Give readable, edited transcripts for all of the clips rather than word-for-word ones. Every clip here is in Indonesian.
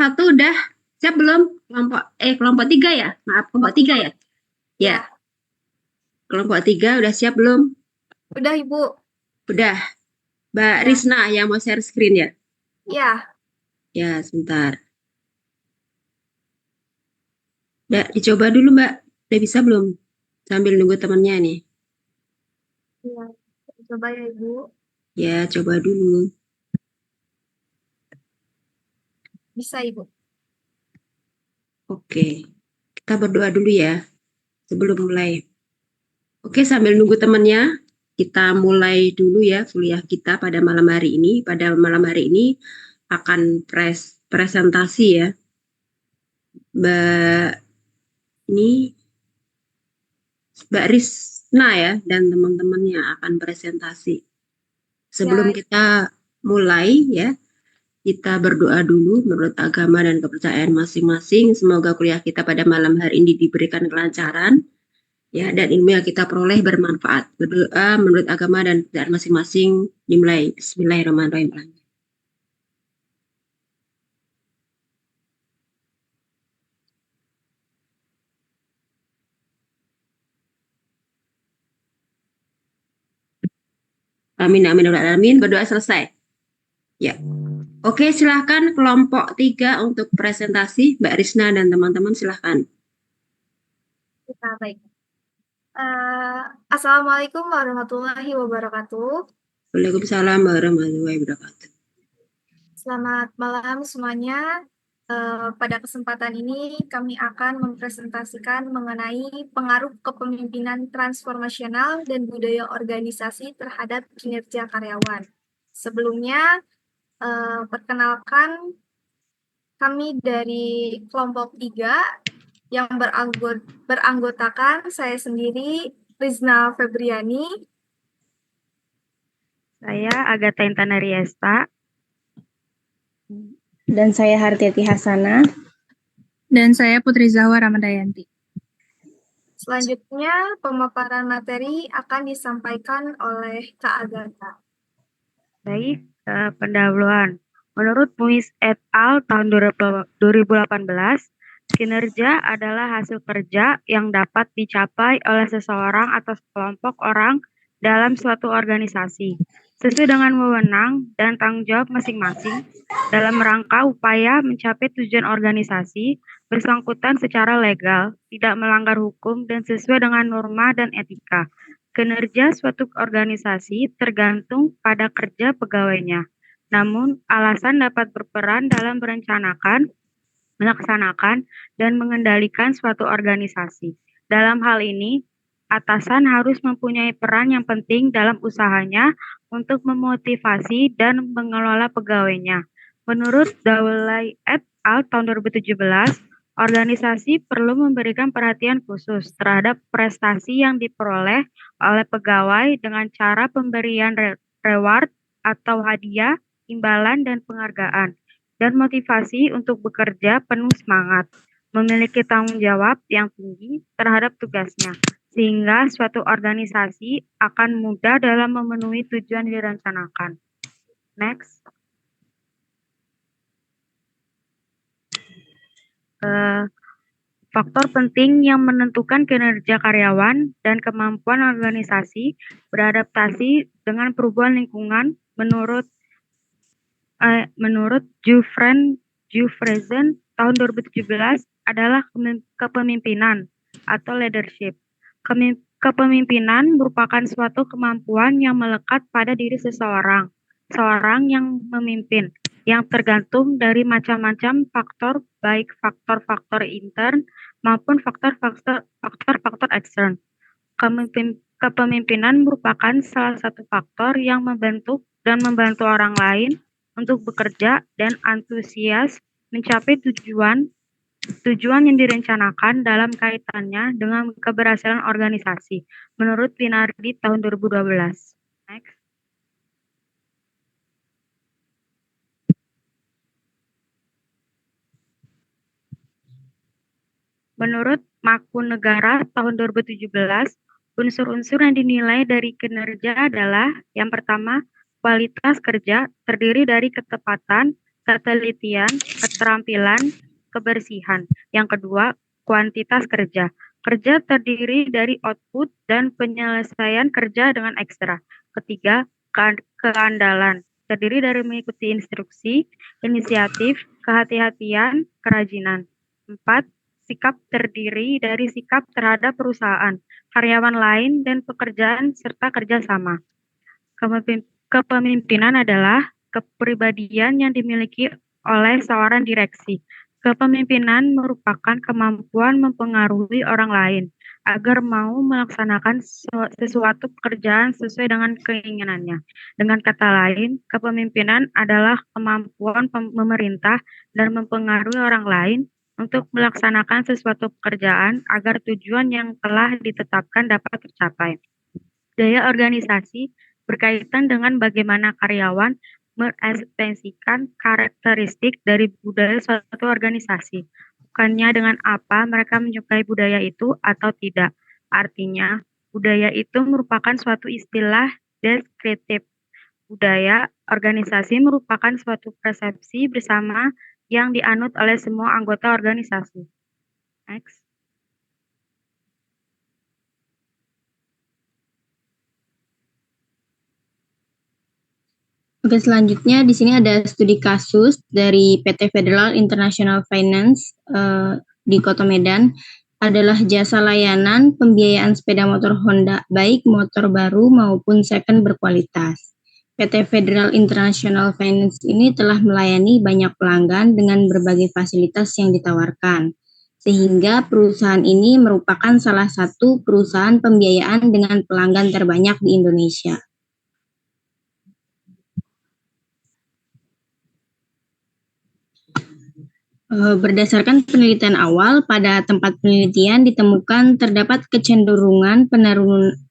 satu udah siap belum? Kelompok tiga ya? Maaf, kelompok tiga ya? Ya, Ya, kelompok tiga udah siap belum? udah Ibu. Udah. Mbak Ya, Risna yang mau share screen ya? ya, Ya, sebentar. Udah dicoba dulu Mbak. Udah bisa belum? Sambil nunggu temennya nih. ya. Coba ya Ibu. Ya, coba dulu. Bisa Ibu. Oke. Kita berdoa dulu ya sebelum mulai. Oke, sambil nunggu temennya, kita mulai dulu ya kuliah kita pada malam hari ini. Pada malam hari ini akan presentasi ya. Mbak ini Mbak Risna ya dan teman-temannya akan presentasi. Sebelum Ya, kita mulai ya, kita berdoa dulu menurut agama dan kepercayaan masing-masing. Semoga kuliah kita pada malam hari ini diberikan kelancaran ya dan ilmu yang kita peroleh bermanfaat. Berdoa menurut agama dan kepercayaan masing-masing. Dimulai. Bismillahirrahmanirrahim. Amin amin amin. Berdoa selesai. Ya. Oke, silahkan kelompok tiga untuk presentasi. Mbak Risna dan teman-teman silahkan. kita baik. Eh, Assalamualaikum warahmatullahi wabarakatuh. Waalaikumsalam warahmatullahi wabarakatuh. Selamat malam semuanya. Pada kesempatan ini kami akan mempresentasikan mengenai pengaruh kepemimpinan transformasional dan budaya organisasi terhadap kinerja karyawan. Sebelumnya, perkenalkan kami dari kelompok 3 yang beranggotakan saya sendiri, Rizna Febriani. Saya Agatha Intana Riesta. Dan saya Hartiati Hasana. Dan saya Putri Zahwa Ramadayanti. Selanjutnya, pemaparan materi akan disampaikan oleh Kak Agatha. Baik, pendahuluan. Menurut Muiz et al. Tahun 2018, kinerja adalah hasil kerja yang dapat dicapai oleh seseorang atau sekelompok orang dalam suatu organisasi, sesuai dengan wewenang dan tanggung jawab masing-masing dalam rangka upaya mencapai tujuan organisasi bersangkutan secara legal, tidak melanggar hukum, dan sesuai dengan norma dan etika. Kinerja suatu organisasi tergantung pada kerja pegawainya. Namun, alasan dapat berperan dalam merencanakan, melaksanakan, dan mengendalikan suatu organisasi. Dalam hal ini, atasan harus mempunyai peran yang penting dalam usahanya untuk memotivasi dan mengelola pegawainya. Menurut Dawley et al. Tahun 2017, organisasi perlu memberikan perhatian khusus terhadap prestasi yang diperoleh oleh pegawai dengan cara pemberian reward atau hadiah, imbalan, dan penghargaan, dan motivasi untuk bekerja penuh semangat, memiliki tanggung jawab yang tinggi terhadap tugasnya, sehingga suatu organisasi akan mudah dalam memenuhi tujuan direncanakan. Next. Faktor penting yang menentukan kinerja karyawan dan kemampuan organisasi beradaptasi dengan perubahan lingkungan menurut Jufresen tahun 2017 adalah kepemimpinan atau leadership. Kepemimpinan merupakan suatu kemampuan yang melekat pada diri seseorang yang memimpin, yang tergantung dari macam-macam faktor, baik faktor-faktor intern maupun faktor-faktor ekstern. Kepemimpinan merupakan salah satu faktor yang membentuk dan membantu orang lain untuk bekerja dan antusias mencapai tujuan yang direncanakan dalam kaitannya dengan keberhasilan organisasi, menurut Winardi tahun 2012. Next. Menurut Makunegara tahun 2017, unsur-unsur yang dinilai dari kinerja adalah yang pertama, kualitas kerja terdiri dari ketepatan, ketelitian, keterampilan, kebersihan. Yang kedua, kuantitas kerja. Kerja terdiri dari output dan penyelesaian kerja dengan ekstra. Ketiga, keandalan. Terdiri dari mengikuti instruksi, inisiatif, kehati-hatian, kerajinan. 4. Sikap terdiri dari sikap terhadap perusahaan, karyawan lain, dan pekerjaan serta kerjasama. Kepemimpinan adalah kepribadian yang dimiliki oleh seorang direksi. Kepemimpinan merupakan kemampuan mempengaruhi orang lain agar mau melaksanakan sesuatu pekerjaan sesuai dengan keinginannya. Dengan kata lain, kepemimpinan adalah kemampuan memerintah dan mempengaruhi orang lain untuk melaksanakan sesuatu pekerjaan agar tujuan yang telah ditetapkan dapat tercapai. Daya organisasi berkaitan dengan bagaimana karyawan mengekspresikan karakteristik dari budaya suatu organisasi, bukannya dengan apa mereka menyukai budaya itu atau tidak. Artinya, budaya itu merupakan suatu istilah deskriptif. Budaya organisasi merupakan suatu persepsi bersama yang dianut oleh semua anggota organisasi. Next. Oke, selanjutnya di sini ada studi kasus dari PT Federal International Finance di Kota Medan, adalah jasa layanan pembiayaan sepeda motor Honda, baik motor baru maupun second berkualitas. PT Federal International Finance ini telah melayani banyak pelanggan dengan berbagai fasilitas yang ditawarkan, sehingga perusahaan ini merupakan salah satu perusahaan pembiayaan dengan pelanggan terbanyak di Indonesia. Berdasarkan penelitian awal, pada tempat penelitian ditemukan terdapat kecenderungan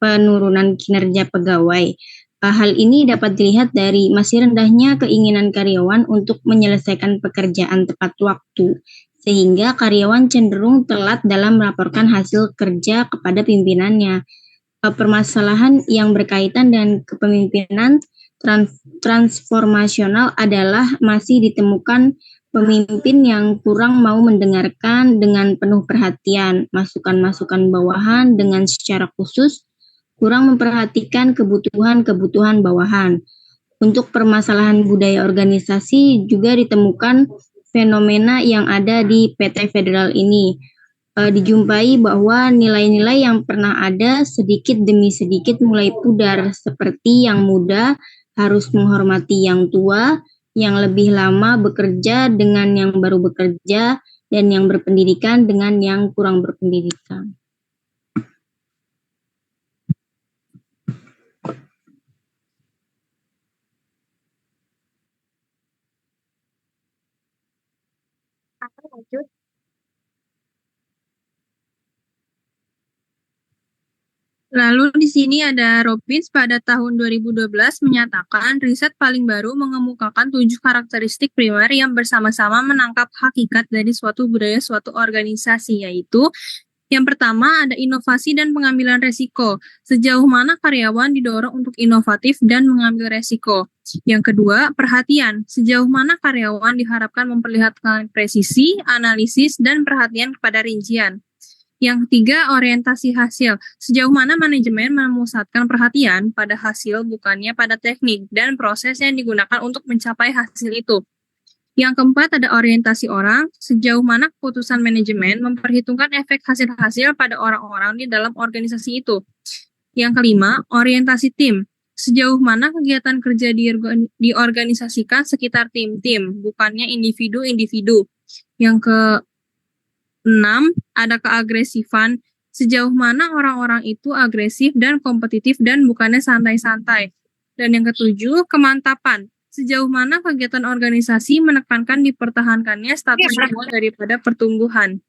penurunan kinerja pegawai. Hal ini dapat dilihat dari masih rendahnya keinginan karyawan untuk menyelesaikan pekerjaan tepat waktu, sehingga karyawan cenderung telat dalam melaporkan hasil kerja kepada pimpinannya. Permasalahan yang berkaitan dengan kepemimpinan transformasional adalah masih ditemukan pemimpin yang kurang mau mendengarkan dengan penuh perhatian masukan-masukan bawahan dengan secara khusus, kurang memperhatikan kebutuhan-kebutuhan bawahan. Untuk permasalahan budaya organisasi juga ditemukan fenomena yang ada di PT Federal ini. Dijumpai bahwa nilai-nilai yang pernah ada sedikit demi sedikit mulai pudar, seperti yang muda harus menghormati yang tua, yang lebih lama bekerja dengan yang baru bekerja, dan yang berpendidikan dengan yang kurang berpendidikan. Lanjut. Lalu di sini ada Robbins pada tahun 2012 menyatakan riset paling baru mengemukakan 7 karakteristik primer yang bersama-sama menangkap hakikat dari suatu budaya suatu organisasi, yaitu yang pertama ada inovasi dan pengambilan resiko. Sejauh mana karyawan didorong untuk inovatif dan mengambil resiko. Yang kedua, perhatian. Sejauh mana karyawan diharapkan memperlihatkan presisi, analisis, dan perhatian kepada rincian. Yang ketiga, orientasi hasil. Sejauh mana manajemen memusatkan perhatian pada hasil bukannya pada teknik dan proses yang digunakan untuk mencapai hasil itu. Yang keempat, ada orientasi orang. Sejauh mana keputusan manajemen memperhitungkan efek hasil-hasil pada orang-orang di dalam organisasi itu. Yang kelima, orientasi tim. Sejauh mana kegiatan kerja diorganisasikan sekitar tim-tim, bukannya individu-individu. Yang ke-6, ada keagresifan. Sejauh mana orang-orang itu agresif dan kompetitif dan bukannya santai-santai. Dan yang ke-7, kemantapan. Sejauh mana kegiatan organisasi menekankan dipertahankannya status quo daripada pertumbuhan.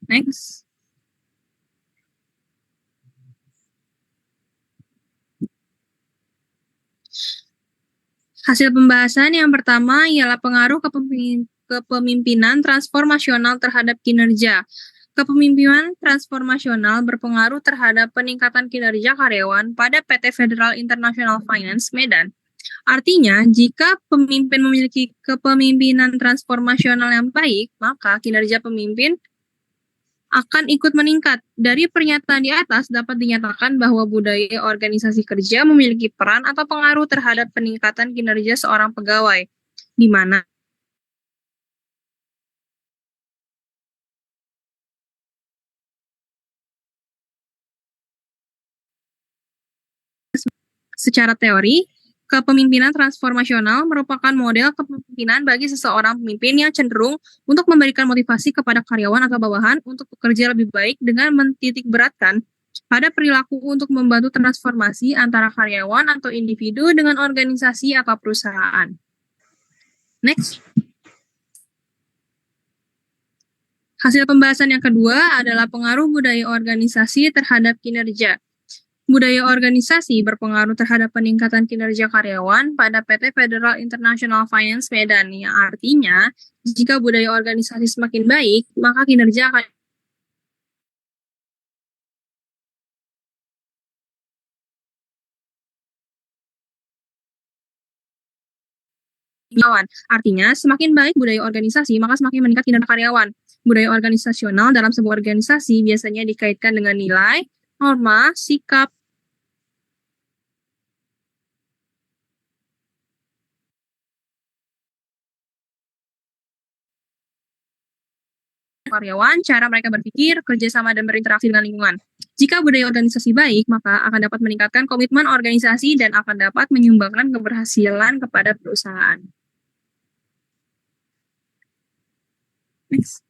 Next. Hasil pembahasan yang pertama ialah pengaruh kepemimpinan transformasional terhadap kinerja. Kepemimpinan transformasional berpengaruh terhadap peningkatan kinerja karyawan pada PT Federal International Finance Medan. Artinya, jika pemimpin memiliki kepemimpinan transformasional yang baik, maka kinerja pemimpin akan ikut meningkat. Dari pernyataan di atas dapat dinyatakan bahwa budaya organisasi kerja memiliki peran atau pengaruh terhadap peningkatan kinerja seorang pegawai, di mana secara teori, kepemimpinan transformasional merupakan model kepemimpinan bagi seseorang pemimpin yang cenderung untuk memberikan motivasi kepada karyawan atau bawahan untuk bekerja lebih baik dengan mentitik beratkan pada perilaku untuk membantu transformasi antara karyawan atau individu dengan organisasi atau perusahaan. Next. Hasil pembahasan yang kedua adalah pengaruh budaya organisasi terhadap kinerja. Budaya organisasi berpengaruh terhadap peningkatan kinerja karyawan pada PT Federal International Finance Medan, yang artinya jika budaya organisasi semakin baik, maka kinerja akan karyawan. Artinya, semakin baik budaya organisasi, maka semakin meningkat kinerja karyawan. Budaya organisasional dalam sebuah organisasi biasanya dikaitkan dengan nilai, norma, sikap, karyawan, cara mereka berpikir, kerjasama, dan berinteraksi dengan lingkungan. Jika budaya organisasi baik, maka akan dapat meningkatkan komitmen organisasi dan akan dapat menyumbangkan keberhasilan kepada perusahaan. Next.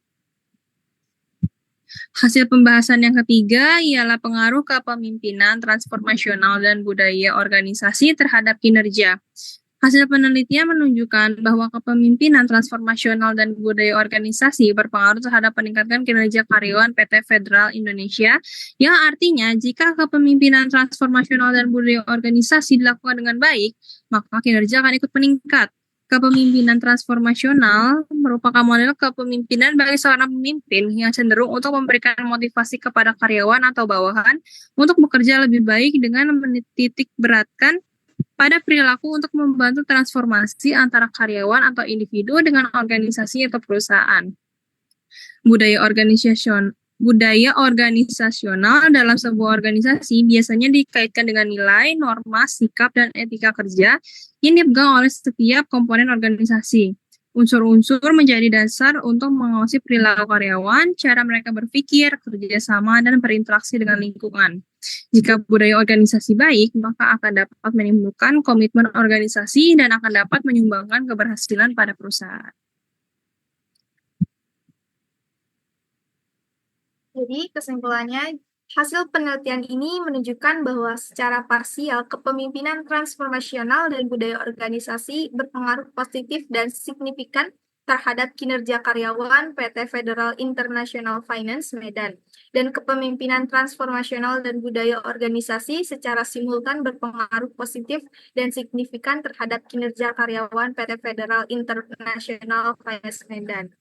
Hasil pembahasan yang ketiga ialah pengaruh kepemimpinan transformasional dan budaya organisasi terhadap kinerja. Hasil penelitian menunjukkan bahwa kepemimpinan transformasional dan budaya organisasi berpengaruh terhadap peningkatan kinerja karyawan PT Federal Indonesia, yang artinya jika kepemimpinan transformasional dan budaya organisasi dilakukan dengan baik, maka kinerja akan ikut meningkat. Kepemimpinan transformasional merupakan model kepemimpinan bagi seorang pemimpin yang cenderung untuk memberikan motivasi kepada karyawan atau bawahan untuk bekerja lebih baik dengan menitik beratkan pada perilaku untuk membantu transformasi antara karyawan atau individu dengan organisasi atau perusahaan. Budaya organisasional dalam sebuah organisasi biasanya dikaitkan dengan nilai, norma, sikap, dan etika kerja yang dipegang oleh setiap komponen organisasi. Unsur-unsur menjadi dasar untuk mengawasi perilaku karyawan, cara mereka berpikir, kerjasama, dan berinteraksi dengan lingkungan. Jika budaya organisasi baik, maka akan dapat menimbulkan komitmen organisasi dan akan dapat menyumbangkan keberhasilan pada perusahaan. Jadi, kesimpulannya, hasil penelitian ini menunjukkan bahwa secara parsial kepemimpinan transformasional dan budaya organisasi berpengaruh positif dan signifikan terhadap kinerja karyawan PT Federal International Finance Medan, dan kepemimpinan transformasional dan budaya organisasi secara simultan berpengaruh positif dan signifikan terhadap kinerja karyawan PT Federal International Finance Medan.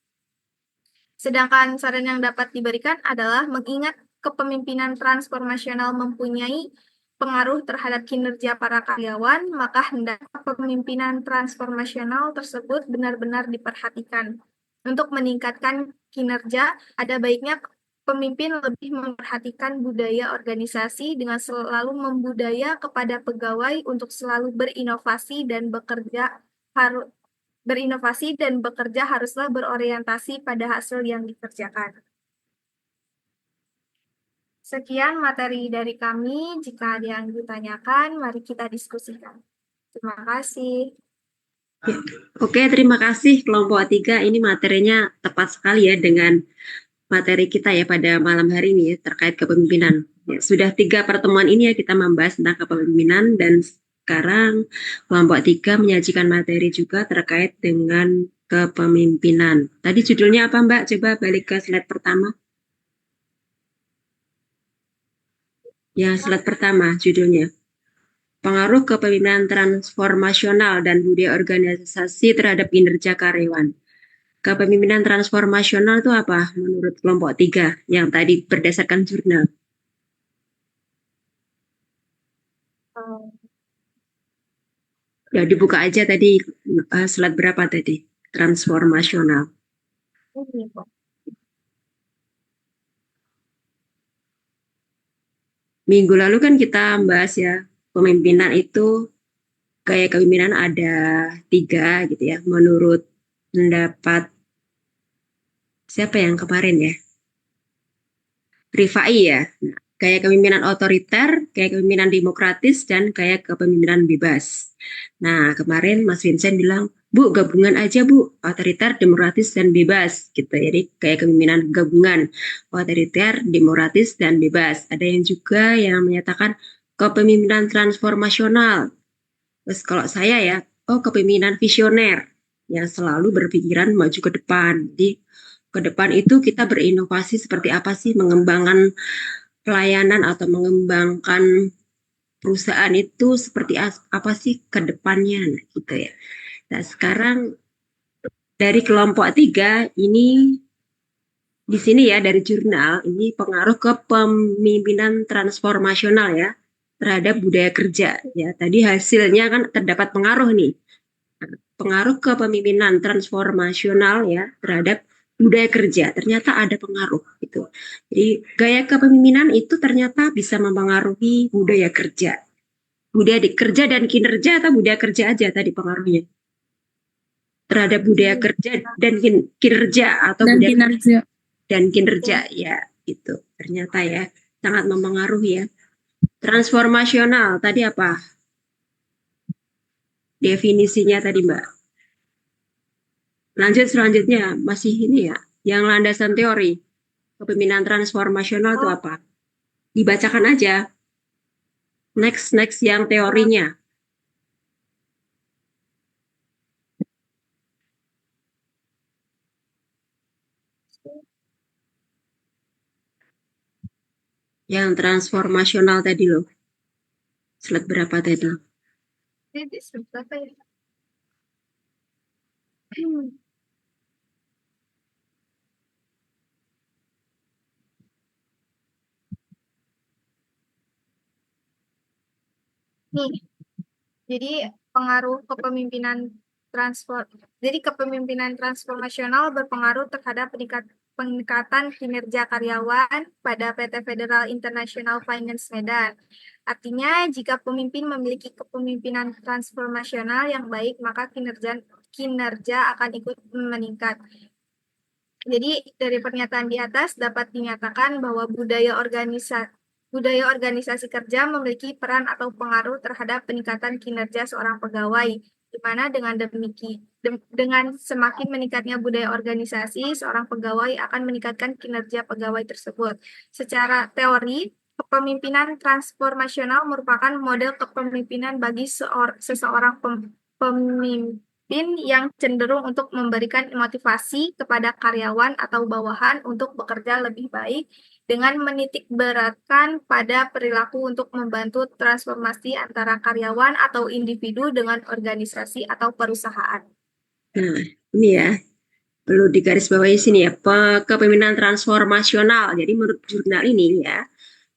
Sedangkan saran yang dapat diberikan adalah mengingat kepemimpinan transformasional mempunyai pengaruh terhadap kinerja para karyawan, maka hendaknya kepemimpinan transformasional tersebut benar-benar diperhatikan. Untuk meningkatkan kinerja, ada baiknya pemimpin lebih memperhatikan budaya organisasi dengan selalu membudaya kepada pegawai untuk selalu berinovasi dan bekerja haruslah berorientasi pada hasil yang dikerjakan. Sekian materi dari kami. Jika ada yang ditanyakan, mari kita diskusikan. Terima kasih. Ya. Oke, terima kasih kelompok 3. Ini materinya tepat sekali ya dengan materi kita ya pada malam hari ini ya, terkait kepemimpinan. Ya, sudah 3 pertemuan ini ya kita membahas tentang kepemimpinan, dan sekarang kelompok 3 menyajikan materi juga terkait dengan kepemimpinan. Tadi judulnya apa Mbak? Coba balik ke slide pertama. Ya, slide pertama judulnya. Pengaruh kepemimpinan transformasional dan budaya organisasi terhadap kinerja karyawan. Kepemimpinan transformasional itu apa menurut kelompok 3 yang tadi berdasarkan jurnal? Ya, dibuka aja tadi slide berapa tadi? Transformasional. Ini, Bu. Minggu lalu kan kita bahas ya, pemimpinan itu gaya kepemimpinan ada 3 gitu ya, menurut pendapat siapa yang kemarin ya? Rifai ya. Nah, gaya kepemimpinan otoriter, gaya kepemimpinan demokratis, dan gaya kepemimpinan bebas. Nah, kemarin Mas Vincent bilang, Bu, gabungan aja Bu, otoriter, demokratis, dan bebas gitu. Jadi gaya kepemimpinan gabungan, otoriter, demokratis, dan bebas. Ada yang juga yang menyatakan kepemimpinan transformasional. Terus kalau saya ya, kepemimpinan visioner yang selalu berpikiran maju ke depan. Jadi ke depan itu kita berinovasi seperti apa sih, mengembangkan pelayanan atau mengembangkan perusahaan itu seperti apa sih ke depannya gitu ya. Nah, sekarang dari kelompok 3 ini di sini ya dari jurnal ini pengaruh kepemimpinan transformasional ya terhadap budaya kerja ya. Tadi hasilnya kan terdapat pengaruh nih. Pengaruh kepemimpinan transformasional ya terhadap budaya kerja ternyata ada pengaruh gitu. Jadi gaya kepemimpinan itu ternyata bisa mempengaruhi budaya kerja. Budaya kerja dan kinerja atau budaya kerja aja tadi pengaruhnya terhadap budaya kerja dan kinerja atau Dan budaya kinerja. dan kinerja ya itu ternyata ya sangat mempengaruhi ya. Transformasional tadi apa definisinya tadi Mbak? Lanjut selanjutnya masih ini ya yang landasan teori kepemimpinan transformasional itu apa? Dibacakan aja. Next yang teorinya. Yang transformasional tadi loh. Slide berapa tadi? Ini seberapa ya? Nih, jadi pengaruh kepemimpinan kepemimpinan transformasional berpengaruh terhadap peningkatan kinerja karyawan pada PT Federal International Finance Medan. Artinya, jika pemimpin memiliki kepemimpinan transformasional yang baik, maka kinerja akan ikut meningkat. Jadi, dari pernyataan di atas dapat dinyatakan bahwa budaya organisasi kerja memiliki peran atau pengaruh terhadap peningkatan kinerja seorang pegawai, di mana dengan semakin meningkatnya budaya organisasi, seorang pegawai akan meningkatkan kinerja pegawai tersebut. Secara teori, kepemimpinan transformasional merupakan model kepemimpinan bagi seseorang pemimpin yang cenderung untuk memberikan motivasi kepada karyawan atau bawahan untuk bekerja lebih baik dengan menitik beratkan pada perilaku untuk membantu transformasi antara karyawan atau individu dengan organisasi atau perusahaan. Nah, ini ya perlu digarisbawahi sini ya, kepemimpinan transformasional. Jadi menurut jurnal ini ya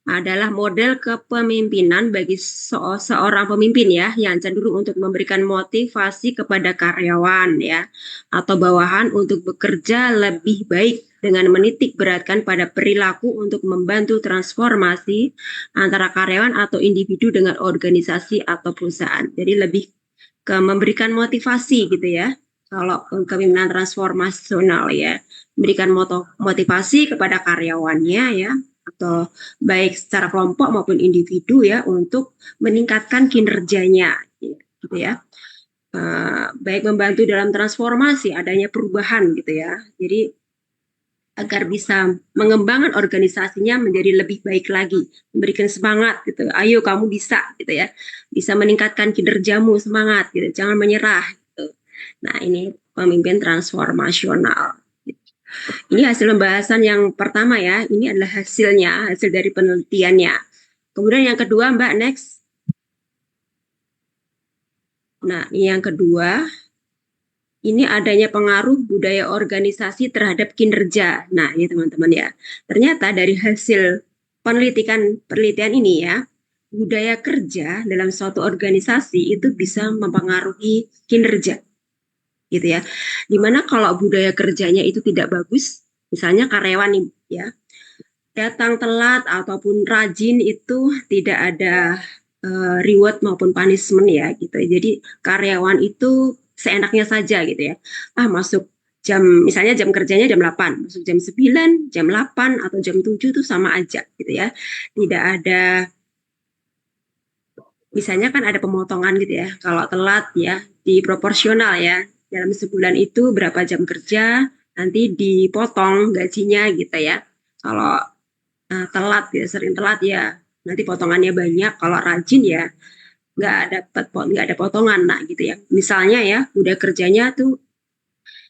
adalah model kepemimpinan bagi seorang pemimpin ya yang cenderung untuk memberikan motivasi kepada karyawan ya atau bawahan untuk bekerja lebih baik dengan menitik beratkan pada perilaku untuk membantu transformasi antara karyawan atau individu dengan organisasi atau perusahaan. Jadi lebih ke memberikan motivasi gitu ya. Kalau kepemimpinan transformasional ya, memberikan motivasi kepada karyawannya ya atau baik secara kelompok maupun individu ya untuk meningkatkan kinerjanya gitu ya. Baik membantu dalam transformasi adanya perubahan gitu ya. Jadi agar bisa mengembangkan organisasinya menjadi lebih baik lagi, memberikan semangat gitu. Ayo kamu bisa gitu ya. Bisa meningkatkan kinerjamu, semangat gitu. Jangan menyerah gitu. Nah, ini pemimpin transformasional. Ini hasil pembahasan yang pertama ya. Ini adalah hasil dari penelitiannya. Kemudian yang kedua, Mbak, next. Nah, ini yang kedua. Ini adanya pengaruh budaya organisasi terhadap kinerja. Nah, ini teman-teman ya. Ternyata dari hasil penelitian ini ya, budaya kerja dalam suatu organisasi itu bisa mempengaruhi kinerja, gitu ya. Dimana kalau budaya kerjanya itu tidak bagus, misalnya karyawan nih, ya, datang telat ataupun rajin itu tidak ada reward maupun punishment ya, gitu. Jadi karyawan itu seenaknya saja gitu ya. Masuk jam, misalnya jam kerjanya jam 8, masuk jam 9, jam 8 atau jam 7 itu sama aja gitu ya. Tidak ada, misalnya kan ada pemotongan gitu ya. Kalau telat ya di proporsional ya. Dalam sebulan itu berapa jam kerja, nanti dipotong gajinya gitu ya. Kalau telat ya, sering telat ya, nanti potongannya banyak. Kalau rajin ya nggak ada potongan, nah gitu ya. Misalnya ya, udah kerjanya tuh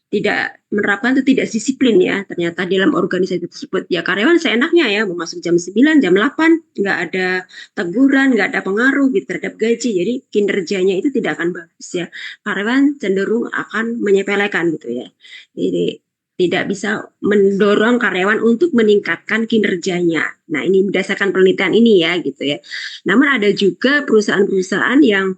tidak menerapkan, tuh tidak disiplin ya, ternyata dalam organisasi tersebut ya karyawan seenaknya ya, mau masuk jam 9, jam 8, nggak ada teguran, nggak ada pengaruh gitu terhadap gaji, jadi kinerjanya itu tidak akan bagus ya, karyawan cenderung akan menyepelekan gitu ya. Jadi tidak bisa mendorong karyawan untuk meningkatkan kinerjanya. Nah, ini berdasarkan penelitian ini ya gitu ya. Namun ada juga perusahaan-perusahaan yang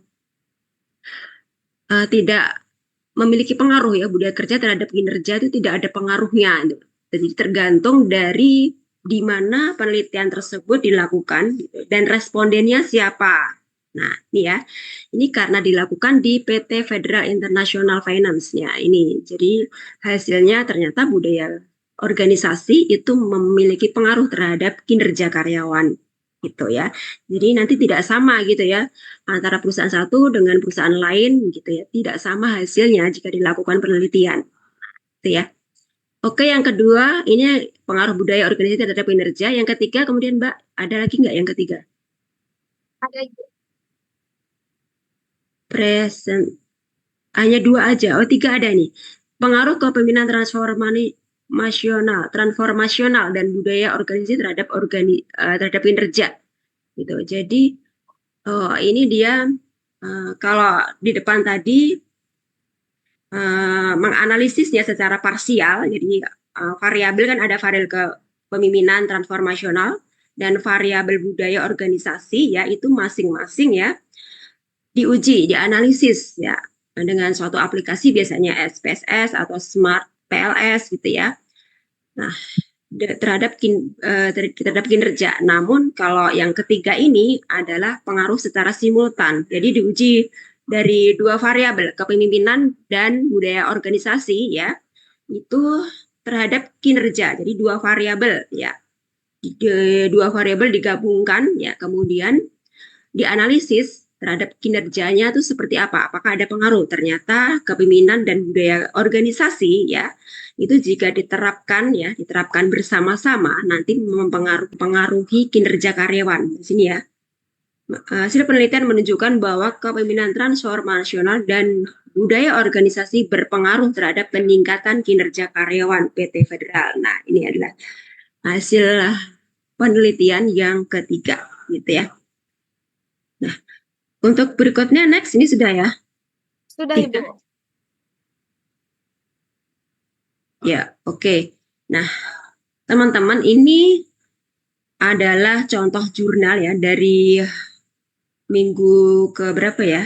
tidak memiliki pengaruh ya, budaya kerja terhadap kinerja itu tidak ada pengaruhnya. Jadi tergantung dari di mana penelitian tersebut dilakukan gitu, dan respondennya siapa. Nah, ini ya. Ini karena dilakukan di PT Federal International Finance-nya ini. Jadi hasilnya ternyata budaya organisasi itu memiliki pengaruh terhadap kinerja karyawan gitu ya. Jadi nanti tidak sama gitu ya antara perusahaan satu dengan perusahaan lain gitu ya. Tidak sama hasilnya jika dilakukan penelitian. Gitu ya. Oke, yang kedua ini pengaruh budaya organisasi terhadap kinerja. Yang ketiga kemudian Mbak, ada lagi nggak yang ketiga? Ada Present. Hanya dua aja. Oh, tiga ada nih. Pengaruh kepemimpinan transformasional dan budaya organisasi terhadap terhadap kinerja. Gitu. Jadi ini dia kalau di depan tadi menganalisisnya secara parsial. Jadi variabel kan ada variabel kepemimpinan transformasional dan variabel budaya organisasi ya, itu masing-masing ya diuji, dianalisis ya dengan suatu aplikasi biasanya SPSS atau Smart PLS gitu ya. Nah, terhadap kinerja. Namun kalau yang ketiga ini adalah pengaruh secara simultan. Jadi diuji dari dua variabel, kepemimpinan dan budaya organisasi ya. Itu terhadap kinerja. Jadi dua variabel ya. Dua variabel digabungkan ya, kemudian dianalisis terhadap kinerjanya itu seperti apa, apakah ada pengaruh. Ternyata kepemimpinan dan budaya organisasi ya itu jika diterapkan bersama-sama nanti mempengaruhi kinerja karyawan. Di sini ya, hasil penelitian menunjukkan bahwa kepemimpinan transformasional dan budaya organisasi berpengaruh terhadap peningkatan kinerja karyawan PT Federal. Nah, ini adalah hasil penelitian yang ketiga gitu ya. Nah, untuk berikutnya next ini sudah ya? Sudah, Ibu. Ya, oke. Nah, teman-teman, ini adalah contoh jurnal ya dari minggu ke berapa ya?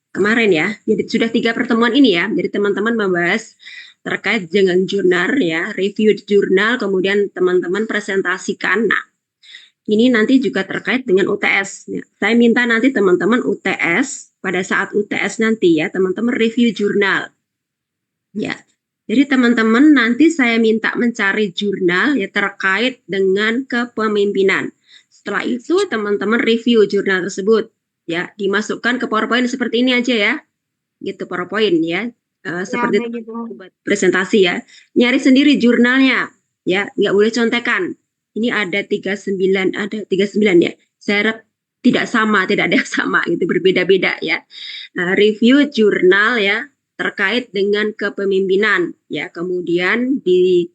Kemarin ya. Jadi sudah 3 pertemuan ini ya. Jadi teman-teman membahas terkait dengan jurnal ya, review jurnal, kemudian teman-teman presentasikan. Nah, ini nanti juga terkait dengan UTS. Ya, saya minta nanti teman-teman UTS, pada saat UTS nanti ya, teman-teman review jurnal. Ya, jadi teman-teman nanti saya minta mencari jurnal ya terkait dengan kepemimpinan. Setelah itu teman-teman review jurnal tersebut. Ya, dimasukkan ke PowerPoint seperti ini aja ya. Gitu PowerPoint ya. Seperti itu buat presentasi ya. Nyari sendiri jurnalnya. Ya, nggak boleh contekan. Ini ada 39 ya. Saya harap tidak ada yang sama gitu, berbeda-beda ya. Nah, review jurnal ya terkait dengan kepemimpinan ya, kemudian di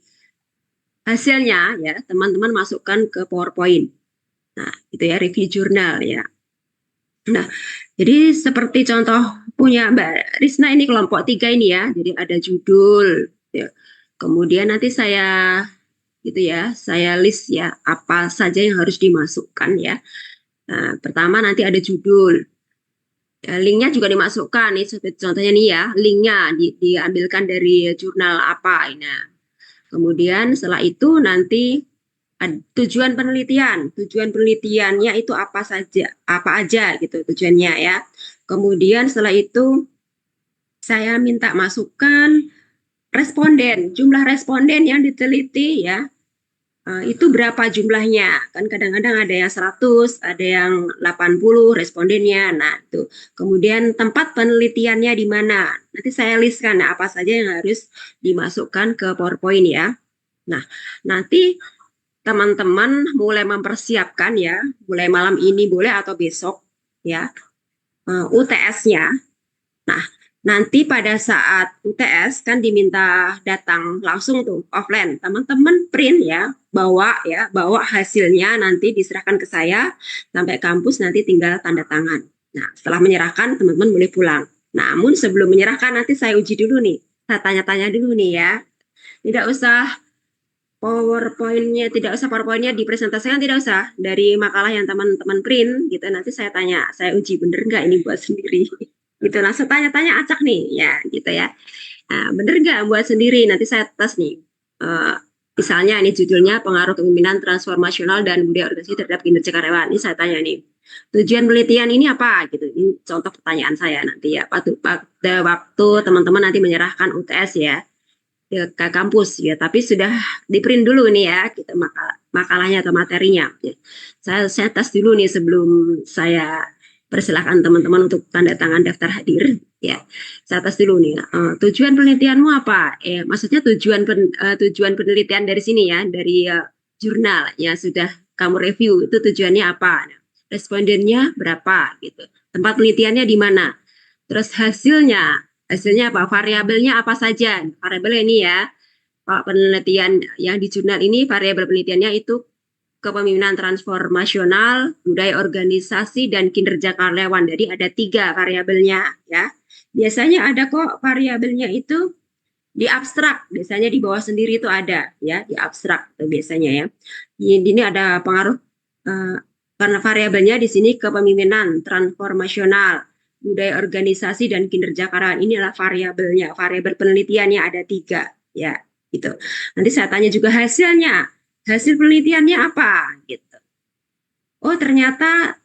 hasilnya ya teman-teman masukkan ke PowerPoint. Nah, itu ya review jurnal ya. Nah, jadi seperti contoh punya Mbak Risna ini kelompok 3 ini ya. Jadi ada judul ya. Kemudian nanti saya gitu ya, saya list ya apa saja yang harus dimasukkan ya. Nah, pertama nanti ada judul. Linknya juga dimasukkan nih, contohnya nih ya, linknya diambilkan dari jurnal apa. Nah, kemudian setelah itu nanti tujuan penelitian. Tujuan penelitiannya itu apa saja, apa aja gitu tujuannya ya. Kemudian setelah itu saya minta masukan responden, jumlah responden yang diteliti ya. Itu berapa jumlahnya? Kan kadang-kadang ada yang 100, ada yang 80 respondennya. Nah, itu. Kemudian tempat penelitiannya di mana? Nanti saya listkan apa saja yang harus dimasukkan ke PowerPoint ya. Nah, nanti teman-teman mulai mempersiapkan ya, mulai malam ini boleh atau besok ya, UTS-nya. Nah, nanti pada saat UTS kan diminta datang langsung tuh offline. Teman-teman print ya, bawa hasilnya nanti diserahkan ke saya sampai kampus nanti tinggal tanda tangan. Nah, setelah menyerahkan teman-teman boleh pulang. Namun sebelum menyerahkan nanti saya uji dulu nih. Saya tanya-tanya dulu nih ya. Tidak usah PowerPoint-nya dipresentasikan, tidak usah. Dari makalah yang teman-teman print gitu nanti saya tanya, saya uji bener nggak ini buat sendiri. Gitu langsung tanya-tanya acak nih ya gitu ya. Nah, bener nggak buat sendiri, nanti saya tes nih. Misalnya ini judulnya pengaruh kepemimpinan transformasional dan budaya organisasi terhadap kinerja karyawan. Ini saya tanya nih, tujuan penelitian ini apa gitu. Ini contoh pertanyaan saya nanti ya pada waktu teman-teman nanti menyerahkan UTS ya ke kampus ya, tapi sudah di print dulu nih ya gitu makalahnya atau materinya ya. Saya tes dulu nih sebelum saya persilahkan teman-teman untuk tanda tangan daftar hadir ya. Saya tes dulu nih tujuan penelitianmu apa, maksudnya tujuan penelitian dari sini ya, dari jurnal ya sudah kamu review itu tujuannya apa, nah, respondennya berapa gitu, tempat penelitiannya di mana, terus hasilnya apa, variabelnya apa saja. Variabel ini ya, penelitian yang di jurnal ini variabel penelitiannya itu kepemimpinan transformasional, budaya organisasi, dan kinerja karyawan. Jadi ada 3 variabelnya ya. Biasanya ada kok variabelnya itu di abstrak, biasanya di bawah sendiri itu ada ya, di abstrak biasanya ya. Ini ada pengaruh karena variabelnya di sini kepemimpinan transformasional, budaya organisasi, dan kinerja karyawan. Inilah variabelnya. Variabel penelitiannya ada 3 ya gitu. Nanti saya tanya juga hasilnya. Hasil penelitiannya apa gitu. Oh ternyata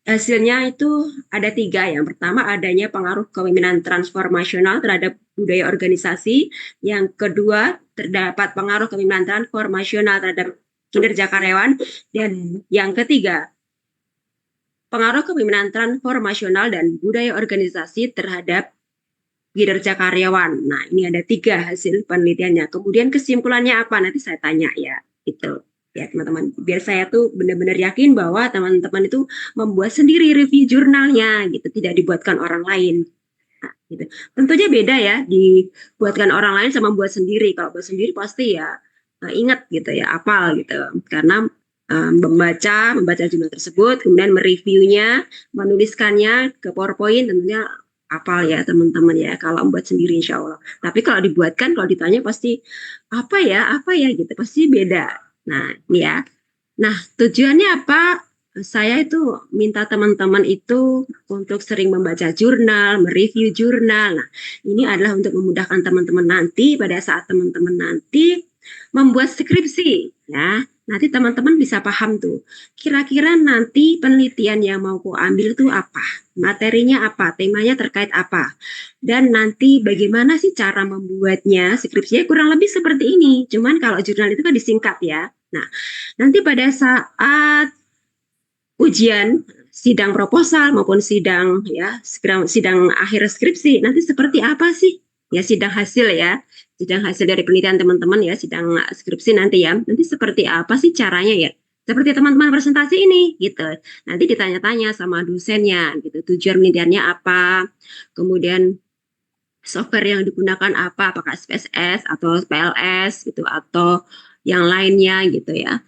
hasilnya itu ada 3. Yang pertama adanya pengaruh kepemimpinan transformasional terhadap budaya organisasi. Yang kedua terdapat pengaruh kepemimpinan transformasional terhadap kinerja karyawan. Dan yang ketiga pengaruh kepemimpinan transformasional dan budaya organisasi terhadap kinerja karyawan. Nah, ini ada 3 hasil penelitiannya. Kemudian kesimpulannya apa? Nanti saya tanya ya. Itu ya teman-teman. Biar saya tuh benar-benar yakin bahwa teman-teman itu membuat sendiri review jurnalnya gitu, tidak dibuatkan orang lain. Nah, gitu. Tentunya beda ya dibuatkan orang lain sama buat sendiri. Kalau buat sendiri pasti ya ingat gitu ya, hafal gitu. Karena membaca jurnal tersebut, kemudian mereviewnya, menuliskannya ke PowerPoint, tentunya hafal ya teman-teman ya kalau membuat sendiri insya Allah. Tapi kalau dibuatkan, kalau ditanya pasti apa ya gitu, pasti beda. Nah ini ya. Nah tujuannya apa? Saya itu minta teman-teman itu untuk sering membaca jurnal, mereview jurnal. Nah ini adalah untuk memudahkan teman-teman nanti pada saat teman-teman nanti membuat skripsi ya. Nanti teman-teman bisa paham tuh, kira-kira nanti penelitian yang mau aku ambil tuh apa, materinya apa, temanya terkait apa, dan nanti bagaimana sih cara membuatnya, skripsinya kurang lebih seperti ini. Cuman kalau jurnal itu kan disingkat ya. Nah, nanti pada saat ujian, sidang proposal maupun sidang akhir skripsi, nanti seperti apa sih? Ya sidang hasil ya. Sidang hasil dari penelitian teman-teman ya, sidang skripsi nanti ya. Nanti seperti apa sih caranya ya? Seperti teman-teman presentasi ini gitu. Nanti ditanya-tanya sama dosennya gitu. Tujuan penelitiannya apa? Kemudian software yang digunakan apa? Apakah SPSS atau PLS gitu atau yang lainnya gitu ya.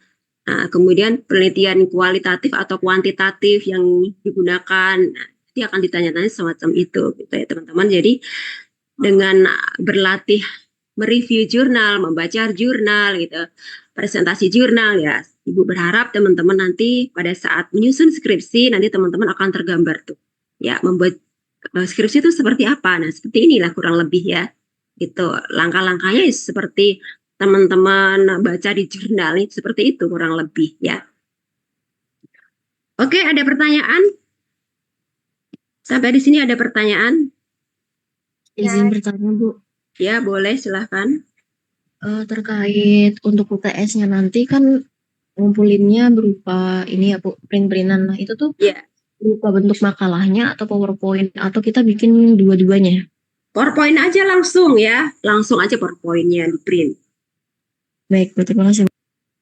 Nah, kemudian penelitian kualitatif atau kuantitatif yang digunakan. Nah, nanti akan ditanya-tanya semacam itu gitu ya teman-teman. Jadi dengan berlatih mereview jurnal, membaca jurnal gitu, presentasi jurnal ya, Ibu berharap teman-teman nanti pada saat menyusun skripsi, nanti teman-teman akan tergambar tuh. Ya, membuat skripsi itu seperti apa. Nah, seperti inilah kurang lebih ya. Gitu. Langkah-langkahnya seperti teman-teman baca di jurnal, seperti itu kurang lebih ya. Oke, ada pertanyaan? Sampai di sini ada pertanyaan? Izin bertanya, Bu. Ya, boleh, silahkan. Terkait untuk UTS-nya nanti kan ngumpulinnya berupa ini ya, Bu, print-printan. Nah, itu tuh Ya, berupa bentuk makalahnya atau PowerPoint atau kita bikin dua-duanya? PowerPoint aja langsung ya. Langsung aja PowerPoint-nya di print. Baik, Bu, terima kasih.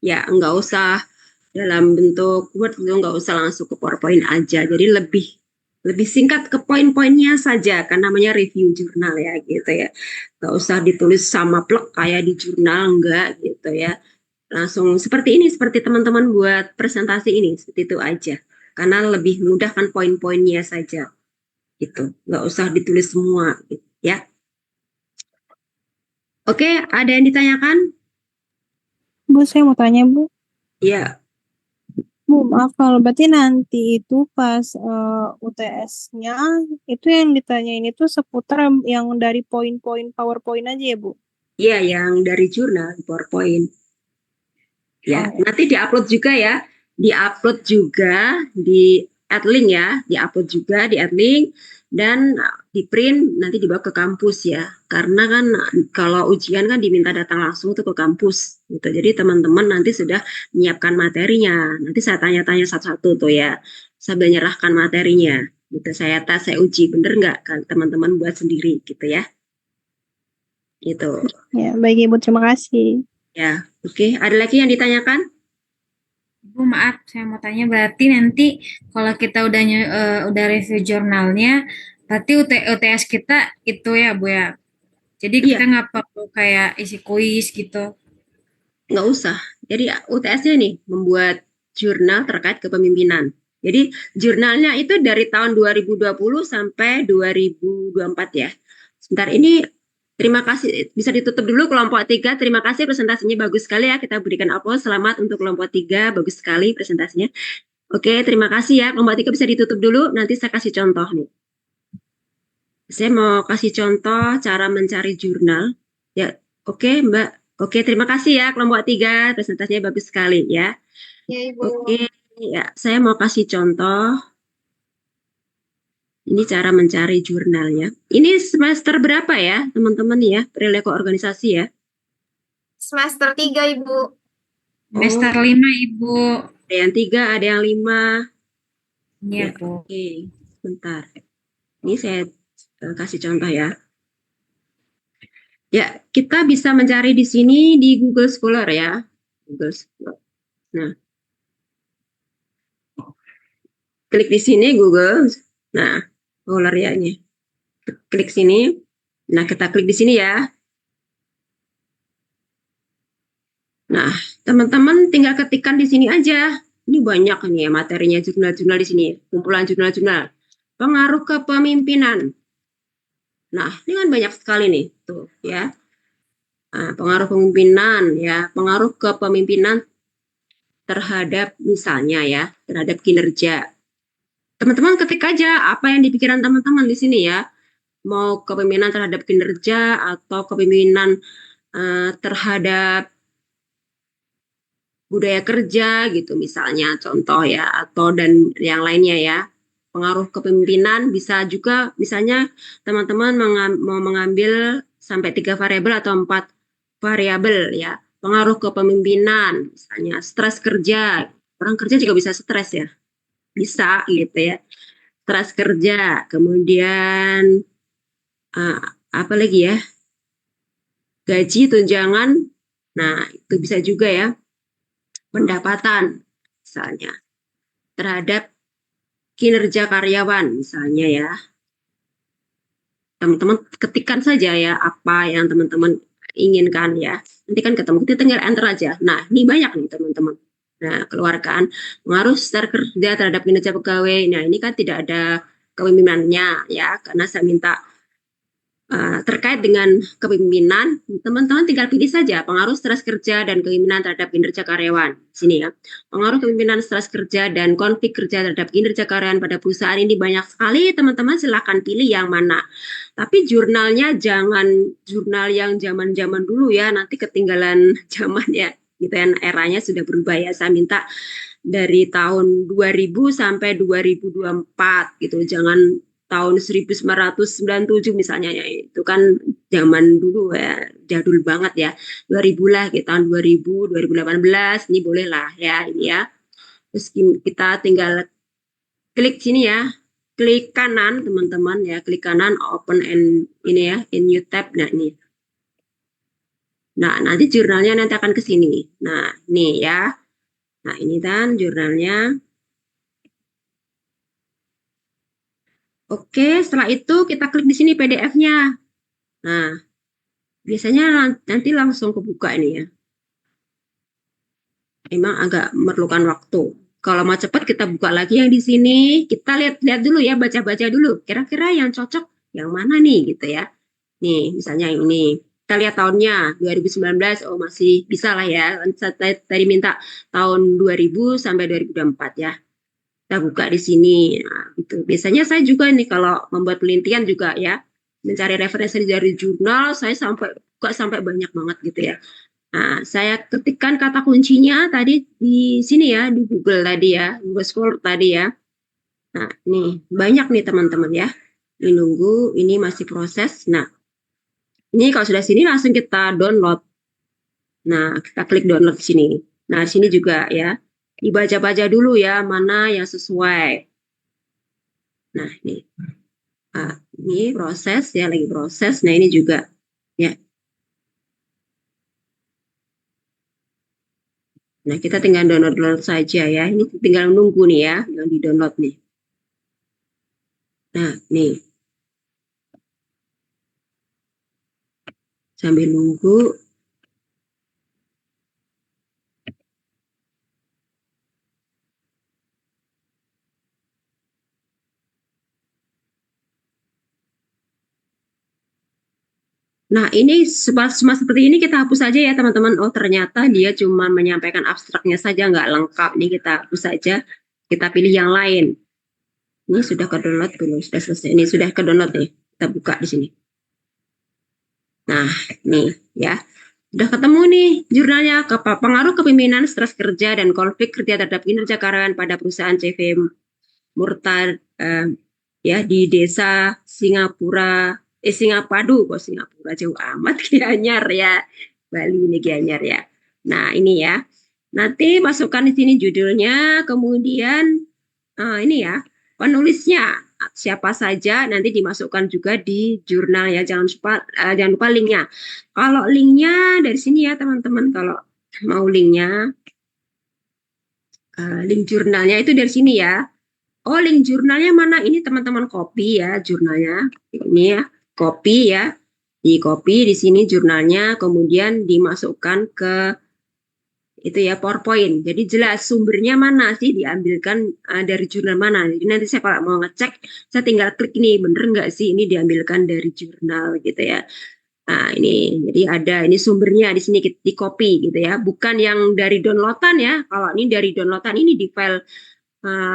Ya, nggak usah dalam bentuk Word, nggak usah langsung ke PowerPoint aja. Jadi lebih singkat ke poin-poinnya saja, kan namanya review jurnal ya gitu ya. Nggak usah ditulis sama plek kayak di jurnal, enggak gitu ya. Langsung seperti ini, seperti teman-teman buat presentasi ini, seperti itu aja. Karena lebih mudah kan poin-poinnya saja gitu. Nggak usah ditulis semua gitu ya. Oke, ada yang ditanyakan? Bu, saya mau tanya, Bu. Ya, Bu, maaf kalau berarti nanti itu pas UTS-nya itu yang ditanyain itu seputar yang dari poin-poin PowerPoint aja ya, Bu? iya yang dari jurnal PowerPoint. Ya, nanti diupload juga ya. Diupload juga di Adlink ya, diupload juga di Adlink dan di print nanti dibawa ke kampus ya. Karena kan kalau ujian kan diminta datang langsung tuh ke kampus gitu. Jadi teman-teman nanti sudah menyiapkan materinya. Nanti saya tanya-tanya satu-satu tuh ya. Sambil nyerahkan materinya. Gitu saya tes, saya uji bener nggak kan teman-teman buat sendiri gitu ya. Gitu. Ya, baik Ibu, terima kasih. Ya, oke. Ada lagi yang ditanyakan? Bu, maaf, saya mau tanya berarti nanti kalau kita udah review jurnalnya, berarti UTS kita itu ya, Bu ya. Jadi Iya. kita nggak perlu kayak isi kuis gitu. Nggak usah. Jadi UTS-nya nih membuat jurnal terkait kepemimpinan. Jadi jurnalnya itu dari tahun 2020 sampai 2024 ya. Sebentar ini terima kasih. Bisa ditutup dulu kelompok 3. Terima kasih presentasinya bagus sekali ya. Kita berikan aplaus. Selamat untuk kelompok 3. Bagus sekali presentasinya. Oke, terima kasih ya. Kelompok 3 bisa ditutup dulu. Nanti saya kasih contoh nih. Saya mau kasih contoh cara mencari jurnal. Ya, oke Mbak. Oke, terima kasih ya kelompok 3, presentasinya bagus sekali ya. Ya, Ibu. Oke, ya saya mau kasih contoh. Ini cara mencari jurnalnya. Ini semester berapa ya teman-teman ya, perilaku organisasi ya? Semester 3, Ibu. Semester 5, Ibu. Ada yang 3, ada yang 5. Iya, Ya, Bu. oke, bentar. Ini saya kasih contoh ya. Ya, kita bisa mencari di sini di Google Scholar ya. Google Scholar. Nah, klik di sini Google. Nah, Scholar ya ini. Klik sini. Nah, kita klik di sini ya. Nah, teman-teman tinggal ketikkan di sini aja. Ini banyak nih ya materinya jurnal-jurnal di sini. Kumpulan jurnal-jurnal. Pengaruh kepemimpinan. Nah, ini kan banyak sekali nih, tuh ya. Nah, pengaruh kepemimpinan ya, pengaruh kepemimpinan terhadap misalnya ya, terhadap kinerja. Teman-teman ketik aja apa yang di pikiran teman-teman di sini ya. Mau kepemimpinan terhadap kinerja atau kepemimpinan terhadap budaya kerja gitu misalnya contoh ya, atau dan yang lainnya ya. Pengaruh kepemimpinan bisa juga misalnya teman-teman mau mengambil sampai 3 variabel atau 4 variabel ya. Pengaruh kepemimpinan misalnya stres kerja. Orang kerja juga bisa stres ya. Bisa gitu ya. Stres kerja, kemudian apa lagi ya? Gaji, tunjangan. Nah, itu bisa juga ya. Pendapatan misalnya terhadap kinerja karyawan misalnya ya. Teman-teman ketikkan saja ya apa yang teman-teman inginkan ya. Nanti kan ketemu, kita tinggal enter aja. Nah, ini banyak nih teman-teman. Nah, keluarkan pengaruh secara kerja terhadap kinerja pegawai. Nah, ini kan tidak ada kepemimpinannya ya, karena saya minta terkait dengan kepemimpinan, teman-teman tinggal pilih saja pengaruh stres kerja dan kepemimpinan terhadap kinerja karyawan. Sini ya, pengaruh kepemimpinan stres kerja dan konflik kerja terhadap kinerja karyawan pada perusahaan ini banyak sekali, teman-teman silahkan pilih yang mana. Tapi jurnalnya jangan jurnal yang zaman-zaman dulu ya, nanti ketinggalan zaman ya, gitu kan, eranya sudah berubah ya. Saya minta dari tahun 2000 sampai 2024 gitu, jangan tahun 1997 misalnya ya, itu kan zaman dulu ya, jadul banget ya, 2000 lah, gitu, tahun 2000, 2018, ini boleh lah ya, ini ya. Terus kita tinggal klik sini ya, klik kanan teman-teman ya, klik kanan open and ini ya, in new tab. Nah ini, nah nanti jurnalnya nanti akan ke sini. Nah ini ya, nah ini kan jurnalnya. Oke, setelah itu kita klik di sini PDF-nya. Nah, biasanya nanti langsung kebuka ini ya. Emang agak memerlukan waktu. Kalau mau cepat kita buka lagi yang di sini. Kita lihat dulu ya, baca-baca dulu. Kira-kira yang cocok yang mana nih gitu ya. Nih, misalnya ini. Kita lihat tahunnya 2019. Oh, masih bisa lah ya. Saya tadi minta tahun 2000 sampai 2024 ya. Kita buka di sini. Nah, gitu. Biasanya saya juga nih kalau membuat penelitian juga ya, mencari referensi dari jurnal, saya buka sampai banyak banget gitu ya. Nah, saya ketikkan kata kuncinya tadi di sini ya, di Google tadi ya, Google Scholar tadi ya. Nah, ini banyak nih teman-teman ya. Ini nunggu, ini masih proses. Nah, ini kalau sudah sini langsung kita download. Nah, kita klik download sini. Nah, sini juga ya. Dibaca-baca dulu ya, mana yang sesuai. Nah, ini proses ya, lagi proses. Nah, ini juga ya. Nah, kita tinggal download saja ya. Ini tinggal nunggu nih ya, yang di-download nih. Nah, nih. Sambil nunggu. Nah, ini semua seperti ini kita hapus saja ya teman-teman. Oh, ternyata dia cuma menyampaikan abstraknya saja, nggak lengkap. Ini kita hapus saja. Kita pilih yang lain. Ini sudah ke-download belum? Sudah selesai. Ini sudah ke-download nih. Kita buka di sini. Nah, nih ya. Sudah ketemu nih jurnalnya, pengaruh kepemimpinan stres kerja dan konflik kerja terhadap kinerja karyawan pada perusahaan CV Murta ya di desa Singapura, Singapadu, kok Singapura jauh amat, Gianyar ya, Bali ini Gianyar ya. Nah ini ya, nanti masukkan di sini judulnya, kemudian ini ya penulisnya siapa saja, nanti dimasukkan juga di jurnal ya, jangan lupa linknya. Kalau linknya dari sini ya teman-teman, kalau mau linknya, link jurnalnya itu dari sini ya. Oh, link jurnalnya mana? Ini teman-teman copy ya jurnalnya. Ini ya, copy ya. Di copy di sini jurnalnya, kemudian dimasukkan ke itu ya PowerPoint. Jadi jelas sumbernya mana sih, diambilkan dari jurnal mana. Jadi nanti saya kalau mau ngecek, saya tinggal klik ini bener nggak sih ini diambilkan dari jurnal gitu ya. Nah, ini jadi ada ini sumbernya di sini di copy gitu ya. Bukan yang dari downloadan ya. Kalau ini dari downloadan ini di file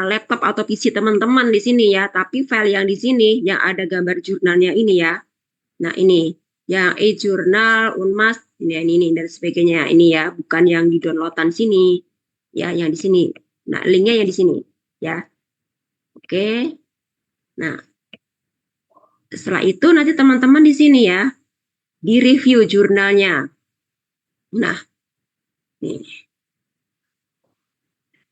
laptop atau PC teman-teman di sini ya, tapi file yang di sini yang ada gambar jurnalnya ini ya. Nah, ini yang e-jurnal, Unmas, ini dan sebagainya ini ya, bukan yang di downloadan sini. Ya, yang di sini. Nah, linknya yang di sini ya. Oke. Nah, setelah itu nanti teman-teman di sini ya, di review jurnalnya. Nah, nih.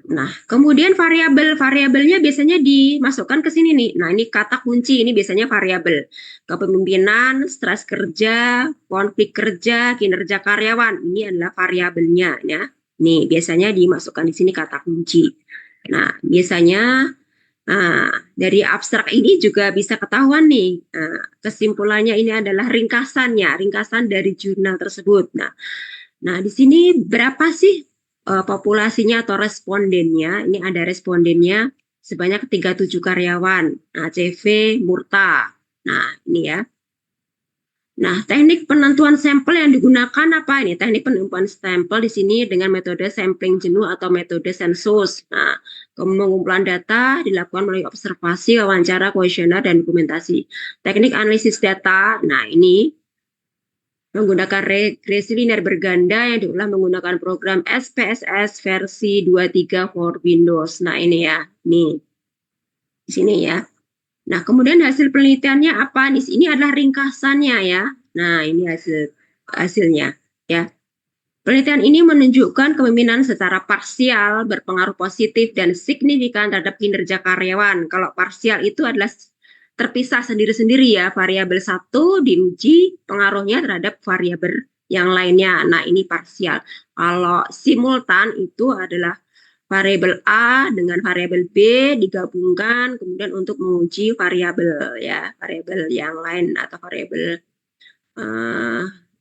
Nah, kemudian variabelnya biasanya dimasukkan ke sini nih. Nah, ini kata kunci, ini biasanya variabel. Kepemimpinan, stres kerja, konflik kerja, kinerja karyawan. Ini adalah variabelnya ya. Nih, biasanya dimasukkan di sini kata kunci. Nah, biasanya dari abstrak ini juga bisa ketahuan nih. Kesimpulannya ini adalah ringkasan dari jurnal tersebut. Nah, di sini berapa sih populasinya atau respondennya? Ini ada respondennya sebanyak 37 karyawan. Nah, CV Murta. Nah, ini ya. Nah, teknik penentuan sampel yang digunakan apa ini? Teknik penentuan sampel di sini dengan metode sampling jenuh atau metode sensus. Nah, pengumpulan data dilakukan melalui observasi, wawancara, kuesioner, dan dokumentasi. Teknik analisis data, nah ini menggunakan regresi linear berganda yang diolah menggunakan program SPSS versi 23 for Windows. Nah, ini ya, nih di sini ya. Nah, kemudian hasil penelitiannya apa? Di sini adalah ringkasannya ya. Nah, ini hasilnya ya. Penelitian ini menunjukkan kepemimpinan secara parsial berpengaruh positif dan signifikan terhadap kinerja karyawan. Kalau parsial itu adalah terpisah sendiri-sendiri ya, variabel satu diuji pengaruhnya terhadap variabel yang lainnya. Nah, ini parsial. Kalau simultan itu adalah variabel A dengan variabel B digabungkan kemudian untuk menguji variabel ya, variabel yang lain atau variabel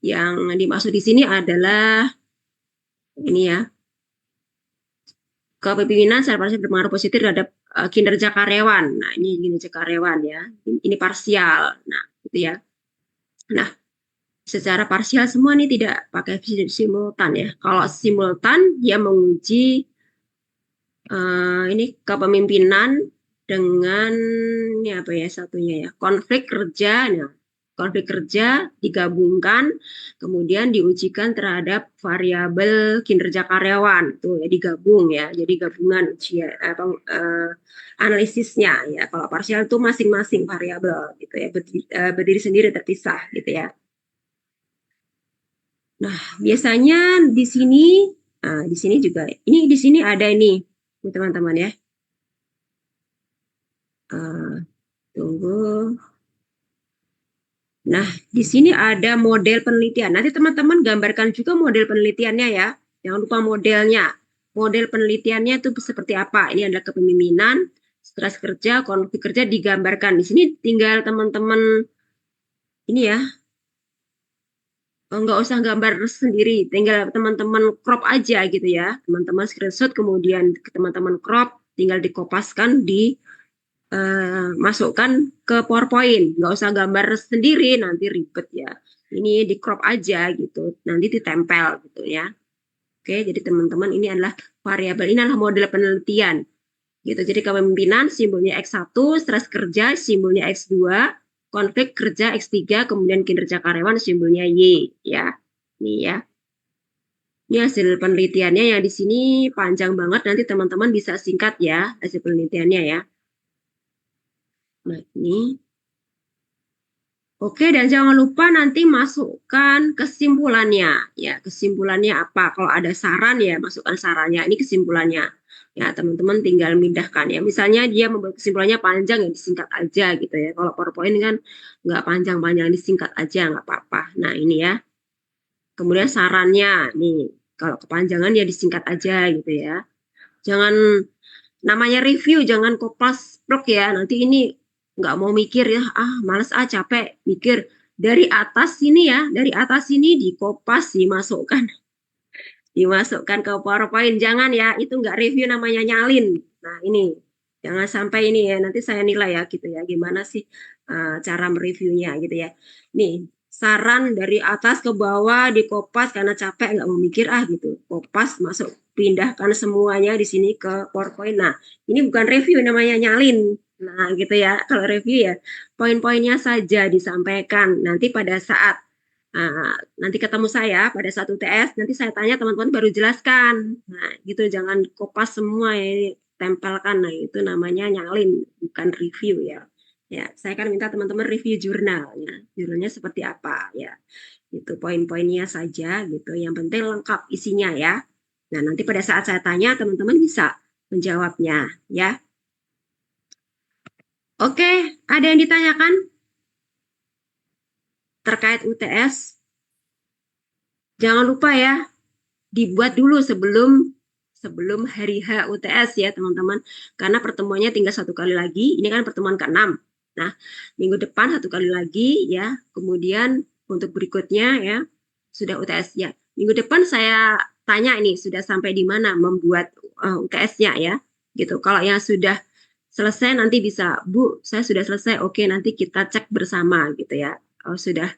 yang dimaksud di sini adalah ini ya, kepemimpinan secara parsial berpengaruh positif terhadap kinerja karyawan. Nah, ini kinerja karyawan ya. Ini parsial. Nah, gitu ya. Nah, secara parsial semua ini tidak pakai simultan ya. Kalau simultan dia menguji ini kepemimpinan dengan ini apa ya satunya ya, konflik kerja. Nah, konflik kerja digabungkan kemudian diujikan terhadap variabel kinerja karyawan tuh ya, digabung ya, jadi gabungan ujian analisisnya ya. Kalau parsial itu masing-masing variabel gitu ya, berdiri sendiri terpisah gitu ya. Nah, biasanya di sini juga ini di sini ada ini teman-teman ya. Tunggu. Nah, di sini ada model penelitian. Nanti teman-teman gambarkan juga model penelitiannya ya. Jangan lupa modelnya. Model penelitiannya itu seperti apa? Ini adalah kepemimpinan, stres kerja, konflik kerja digambarkan. Di sini tinggal teman-teman ini ya. Nggak usah gambar sendiri, tinggal teman-teman crop aja gitu ya. Teman-teman screenshot kemudian teman-teman crop, tinggal dikopaskan masukkan ke PowerPoint, nggak usah gambar sendiri nanti ribet ya. Ini di crop aja gitu, nanti ditempel gitu ya. Oke, jadi teman-teman ini adalah variabel, ini adalah model penelitian gitu. Jadi kepemimpinan simbolnya X1, stres kerja simbolnya X2, konflik kerja X3, kemudian kinerja karyawan simbolnya Y ya. Ini ya. Ini hasil penelitiannya yang di sini panjang banget, nanti teman-teman bisa singkat ya hasil penelitiannya ya. Nah, ini. Oke, dan jangan lupa nanti masukkan kesimpulannya. Ya, kesimpulannya apa? Kalau ada saran ya, masukkan sarannya. Ini kesimpulannya. Ya, teman-teman tinggal mindahkan ya. Misalnya dia membuat kesimpulannya panjang ya, disingkat aja gitu ya. Kalau PowerPoint kan nggak panjang-panjang, disingkat aja nggak apa-apa. Nah, ini ya. Kemudian sarannya, nih. Kalau kepanjangan ya disingkat aja gitu ya. Jangan, namanya review, jangan koplas-plok ya. Nanti ini nggak mau mikir ya, males capek mikir dari atas sini ya, dari atas sini dikopas dimasukkan ke PowerPoint, jangan ya, itu nggak review, namanya nyalin. Nah, ini jangan sampai ini ya, nanti saya nilai ya gitu ya, gimana sih cara mereviewnya gitu ya. Nih saran dari atas ke bawah dikopas karena capek nggak mau mikir gitu, kopas masuk, pindahkan semuanya di sini ke PowerPoint. Nah, ini bukan review, namanya nyalin. Nah, gitu ya. Kalau review ya, poin-poinnya saja disampaikan. Nanti pada saat nanti ketemu saya pada saat UTS, nanti saya tanya teman-teman baru jelaskan. Nah, gitu, jangan kopas semua ya, tempelkan. Nah, itu namanya nyalin, bukan review ya. Ya, saya akan minta teman-teman review jurnalnya. Jurnalnya seperti apa ya. Itu poin-poinnya saja gitu. Yang penting lengkap isinya ya. Nah, nanti pada saat saya tanya teman-teman bisa menjawabnya ya. Oke, ada yang ditanyakan terkait UTS? Jangan lupa ya, dibuat dulu sebelum hari H UTS ya teman-teman, karena pertemuannya tinggal 1 kali lagi. Ini kan pertemuan ke-6. Nah, minggu depan 1 kali lagi ya. Kemudian untuk berikutnya ya sudah UTS ya. Minggu depan saya tanya ini sudah sampai di mana membuat UTS-nya ya. Gitu. Kalau yang sudah selesai nanti bisa, Bu, saya sudah selesai. Oke, nanti kita cek bersama gitu ya. Kalau sudah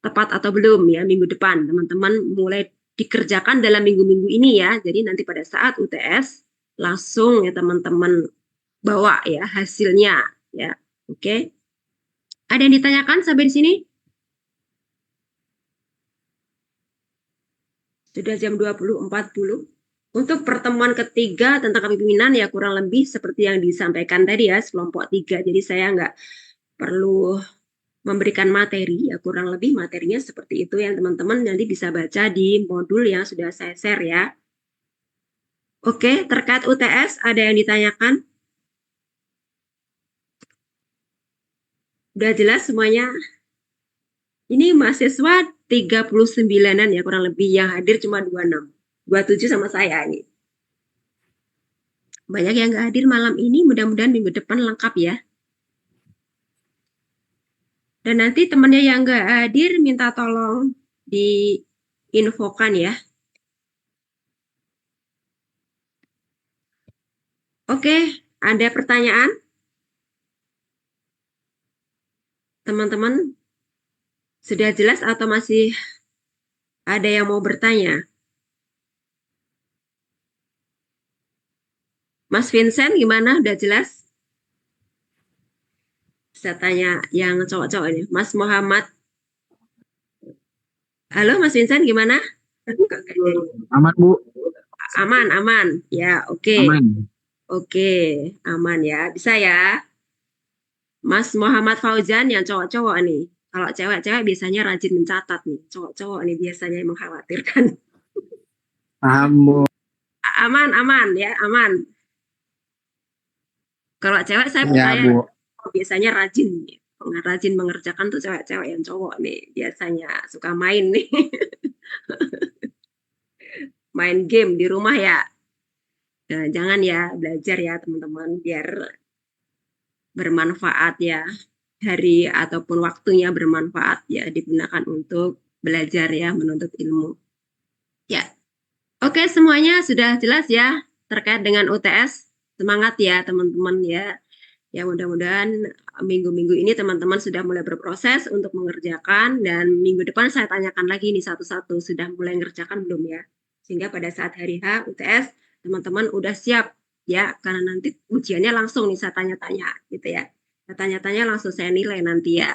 tepat atau belum ya minggu depan. Teman-teman mulai dikerjakan dalam minggu-minggu ini ya. Jadi nanti pada saat UTS langsung ya teman-teman bawa ya hasilnya ya. Oke. Ada yang ditanyakan sampai di sini? Sudah jam 20.40. Untuk pertemuan ketiga tentang kepemimpinan ya kurang lebih seperti yang disampaikan tadi ya, kelompok 3. Jadi saya nggak perlu memberikan materi, ya kurang lebih materinya seperti itu yang teman-teman nanti bisa baca di modul yang sudah saya share ya. Oke, terkait UTS ada yang ditanyakan? Udah jelas semuanya? Ini mahasiswa 39-an ya kurang lebih, yang hadir cuma 26. 27 sama saya ini. Banyak yang nggak hadir malam ini, mudah-mudahan minggu depan lengkap ya. Dan nanti temannya yang nggak hadir minta tolong diinfokan ya. Oke, ada pertanyaan? Teman-teman, sudah jelas atau masih ada yang mau bertanya? Mas Vincent gimana? Udah jelas? Bisa tanya yang cowok-cowok ini. Mas Muhammad. Halo Mas Vincent gimana? Aman, Bu. Aman, aman. Ya, oke. Aman. Oke, aman ya. Bisa ya. Mas Muhammad Fauzan yang cowok-cowok nih. Kalau cewek-cewek biasanya rajin mencatat nih. Cowok-cowok nih biasanya yang mengkhawatirkan. Paham, Bu. Aman, aman ya, aman. Kalau cewek saya Ya, percaya Bu. biasanya rajin. Rajin mengerjakan tuh cewek-cewek yang cowok nih. Biasanya suka main nih. Main game di rumah ya. Nah, jangan ya, belajar ya teman-teman. Biar bermanfaat ya. Hari ataupun waktunya bermanfaat ya. Digunakan untuk belajar ya, menuntut ilmu. Ya. Oke, semuanya sudah jelas ya terkait dengan UTS. Semangat ya teman-teman ya. Ya mudah-mudahan minggu-minggu ini teman-teman sudah mulai berproses untuk mengerjakan, dan minggu depan saya tanyakan lagi nih satu-satu, sudah mulai mengerjakan belum ya? Sehingga pada saat hari H UTS teman-teman udah siap ya, karena nanti ujiannya langsung nih saya tanya-tanya gitu ya. Saya tanya-tanya langsung saya nilai nanti ya.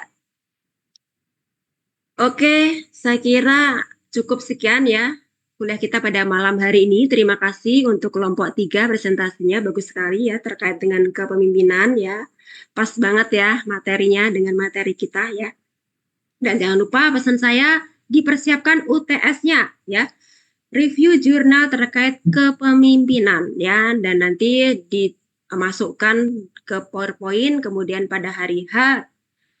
Oke, saya kira cukup sekian ya kuliah kita pada malam hari ini. Terima kasih untuk kelompok 3 presentasinya, bagus sekali ya terkait dengan kepemimpinan ya. Pas banget ya materinya dengan materi kita ya. Dan jangan lupa pesan saya, dipersiapkan UTS-nya ya. Review jurnal terkait kepemimpinan ya, dan nanti dimasukkan ke PowerPoint, kemudian pada hari H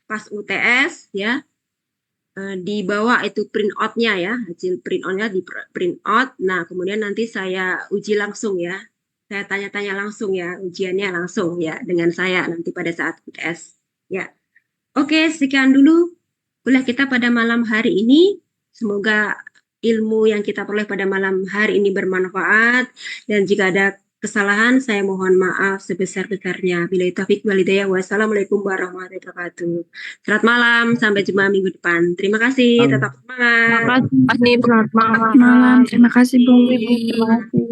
pas UTS ya. Dibawa itu print out-nya ya, hasil print out-nya di print out. Nah, kemudian nanti saya uji langsung ya. Saya tanya-tanya langsung ya, ujiannya langsung ya dengan saya nanti pada saat UTS ya. Oke, sekian dulu kuliah kita pada malam hari ini. Semoga ilmu yang kita peroleh pada malam hari ini bermanfaat, dan jika ada kesalahan saya mohon maaf sebesar-besarnya. Billahi taufiq wal hidayah. Wassalamualaikum warahmatullahi wabarakatuh. Selamat malam, sampai jumpa minggu depan. Terima kasih, tetap semangat. Terima kasih. Selamat malam. Terima kasih, Bu. Terima kasih.